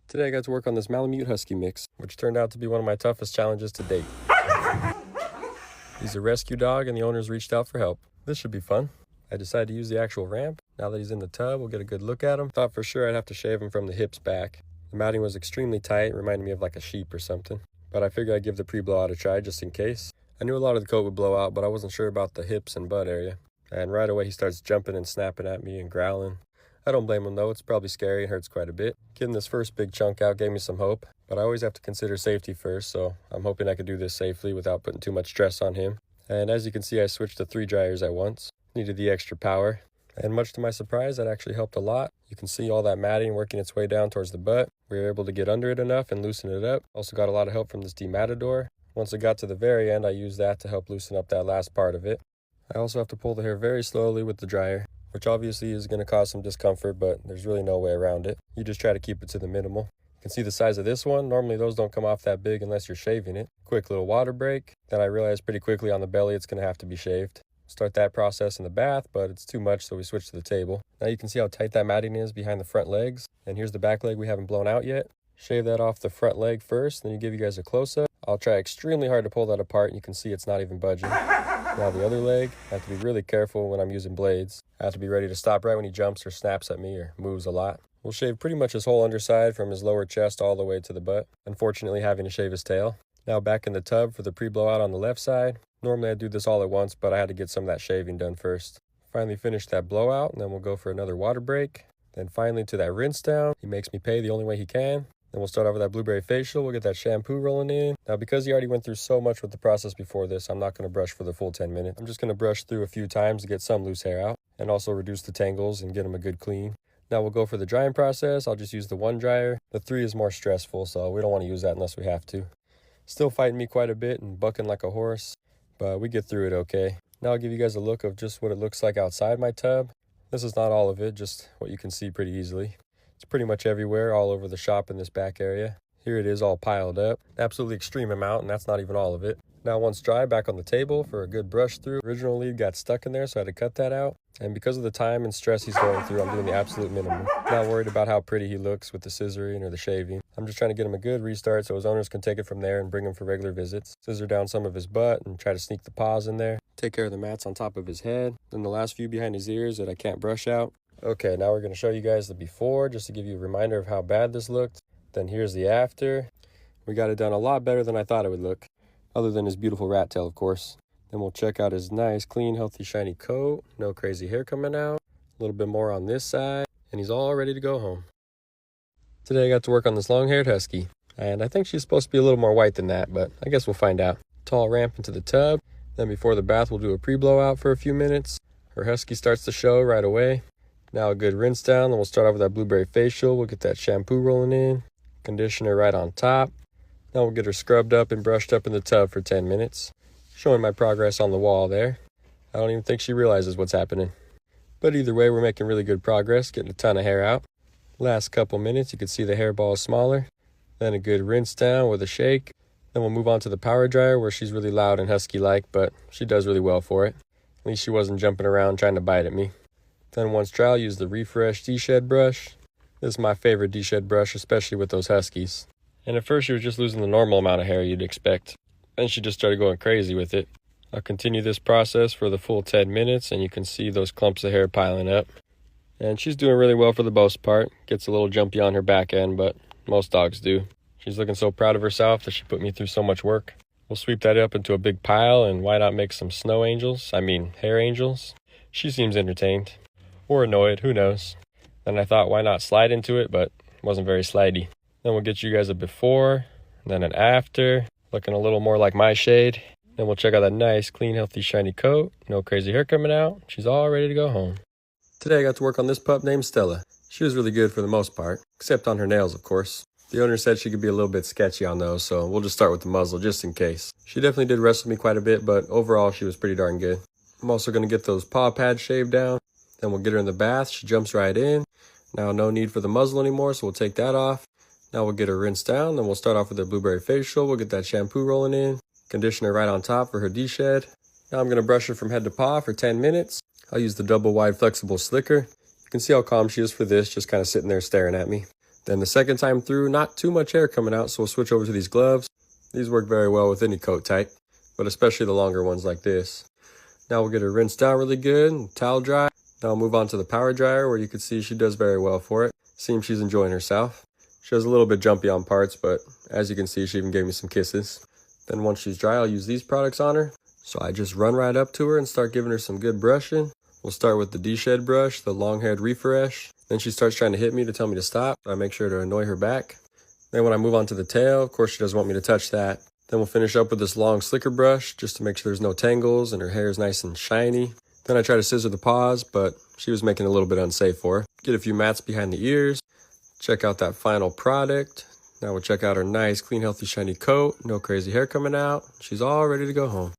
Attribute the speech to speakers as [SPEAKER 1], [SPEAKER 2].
[SPEAKER 1] Today I got to work on this Malamute Husky mix, which turned out to be one of my toughest challenges to date. He's a rescue dog and the owners reached out for help. This should be fun. I decided to use the actual ramp. Now that he's in the tub, we'll get a good look at him. Thought for sure I'd have to shave him from the hips back. The matting was extremely tight, reminded me of like a sheep or something. But I figured I'd give the pre-blowout a try just in case. I knew a lot of the coat would blow out, but I wasn't sure about the hips and butt area. And right away he starts jumping and snapping at me and growling. I don't blame him though, it's probably scary and hurts quite a bit. Getting this first big chunk out gave me some hope, but I always have to consider safety first, so I'm hoping I could do this safely without putting too much stress on him. And as you can see, I switched to 3 dryers at once. Needed the extra power. And much to my surprise, that actually helped a lot. You can see all that matting working its way down towards the butt. We were able to get under it enough and loosen it up. Also got a lot of help from this dematador. Once it got to the very end, I used that to help loosen up that last part of it. I also have to pull the hair very slowly with the dryer, which obviously is going to cause some discomfort, but there's really no way around it. You just try to keep it to the minimal. You can see the size of this one. Normally those don't come off that big unless you're shaving it. Quick little water break. Then I realized pretty quickly on the belly it's going to have to be shaved. Start that process in the bath, but it's too much, so we switch to the table. Now you can see how tight that matting is behind the front legs. And here's the back leg we haven't blown out yet. Shave that off the front leg first, then you give you guys a close-up. I'll try extremely hard to pull that apart, and you can see it's not even budging. Now the other leg, I have to be really careful when I'm using blades. I have to be ready to stop right when he jumps or snaps at me or moves a lot. We'll shave pretty much his whole underside from his lower chest all the way to the butt, unfortunately having to shave his tail. Now back in the tub for the pre-blowout on the left side. Normally I do this all at once, but I had to get some of that shaving done first. Finally finished that blowout, and then we'll go for another water break. Then finally to that rinse down. He makes me pay the only way he can. Then we'll start off with that blueberry facial. We'll get that shampoo rolling in. Now, because he already went through so much with the process before this, I'm not going to brush for the full 10 minutes. I'm just going to brush through a few times to get some loose hair out and also reduce the tangles and get him a good clean. Now we'll go for the drying process. I'll just use the 1 dryer. The 3 is more stressful, so we don't want to use that unless we have to. Still fighting me quite a bit and bucking like a horse, but we get through it okay. Now I'll give you guys a look of just what it looks like outside my tub. This is not all of it, just what you can see pretty easily. It's pretty much everywhere, all over the shop in this back area. Here it is all piled up. Absolutely extreme amount, and that's not even all of it. Now once dry, back on the table for a good brush through. Original lead got stuck in there, so I had to cut that out. And because of the time and stress he's going through, I'm doing the absolute minimum. Not worried about how pretty he looks with the scissoring or the shaving. I'm just trying to get him a good restart so his owners can take it from there and bring him for regular visits. Scissor down some of his butt and try to sneak the paws in there. Take care of the mats on top of his head. Then the last few behind his ears that I can't brush out. Okay, now we're going to show you guys the before just to give you a reminder of how bad this looked. Then here's the after. We got it done a lot better than I thought it would look, other than his beautiful rat tail, of course. Then we'll check out his nice, clean, healthy, shiny coat. No crazy hair coming out. A little bit more on this side, and he's all ready to go home. Today I got to work on this long-haired husky, and I think she's supposed to be a little more white than that, but I guess we'll find out. Tall ramp into the tub. Then before the bath, we'll do a pre-blowout for a few minutes. Her husky starts to show right away. Now a good rinse down, then we'll start off with that blueberry facial. We'll get that shampoo rolling in, conditioner right on top. Now we'll get her scrubbed up and brushed up in the tub for 10 minutes. Showing my progress on the wall there. I don't even think she realizes what's happening. But either way, we're making really good progress, getting a ton of hair out. Last couple minutes, you can see the hairball is smaller. Then a good rinse down with a shake. Then we'll move on to the power dryer where she's really loud and husky-like, but she does really well for it. At least she wasn't jumping around trying to bite at me. Then once dry, I'll use the Refresh Deshed brush. This is my favorite Deshed brush, especially with those huskies. And at first she was just losing the normal amount of hair you'd expect. Then she just started going crazy with it. I'll continue this process for the full 10 minutes, and you can see those clumps of hair piling up. And she's doing really well for the most part. Gets a little jumpy on her back end, but most dogs do. She's looking so proud of herself that she put me through so much work. We'll sweep that up into a big pile, and why not make some hair angels? She seems entertained. Or annoyed, who knows. Then I thought, why not slide into it, but it wasn't very slidey. Then we'll get you guys a before, then an after, looking a little more like my shade. Then we'll check out that nice, clean, healthy, shiny coat. No crazy hair coming out. She's all ready to go home. Today I got to work on this pup named Stella. She was really good for the most part, except on her nails, of course. The owner said she could be a little bit sketchy on those, so we'll just start with the muzzle just in case. She definitely did wrestle me quite a bit, but overall she was pretty darn good. I'm also going to get those paw pads shaved down. Then we'll get her in the bath. She jumps right in. Now no need for the muzzle anymore, so we'll take that off. Now we'll get her rinsed down. Then we'll start off with the blueberry facial. We'll get that shampoo rolling in. Conditioner right on top for her deshed. Now I'm going to brush her from head to paw for 10 minutes. I'll use the double wide flexible slicker. You can see how calm she is for this, just kind of sitting there staring at me. Then the second time through, not too much hair coming out, so we'll switch over to these gloves. These work very well with any coat type, but especially the longer ones like this. Now we'll get her rinsed out really good and towel dry. Now I'll move on to the power dryer, where you can see she does very well for it. Seems she's enjoying herself. She was a little bit jumpy on parts, but as you can see, she even gave me some kisses. Then once she's dry, I'll use these products on her. So I just run right up to her and start giving her some good brushing. We'll start with the Deshed brush, the long-haired refresh. Then she starts trying to hit me to tell me to stop. I make sure to annoy her back. Then when I move on to the tail, of course she doesn't want me to touch that. Then we'll finish up with this long slicker brush just to make sure there's no tangles and her hair is nice and shiny. Then I try to scissor the paws, but she was making it a little bit unsafe for her. Get a few mats behind the ears. Check out that final product. Now we'll check out her nice, clean, healthy, shiny coat. No crazy hair coming out. She's all ready to go home.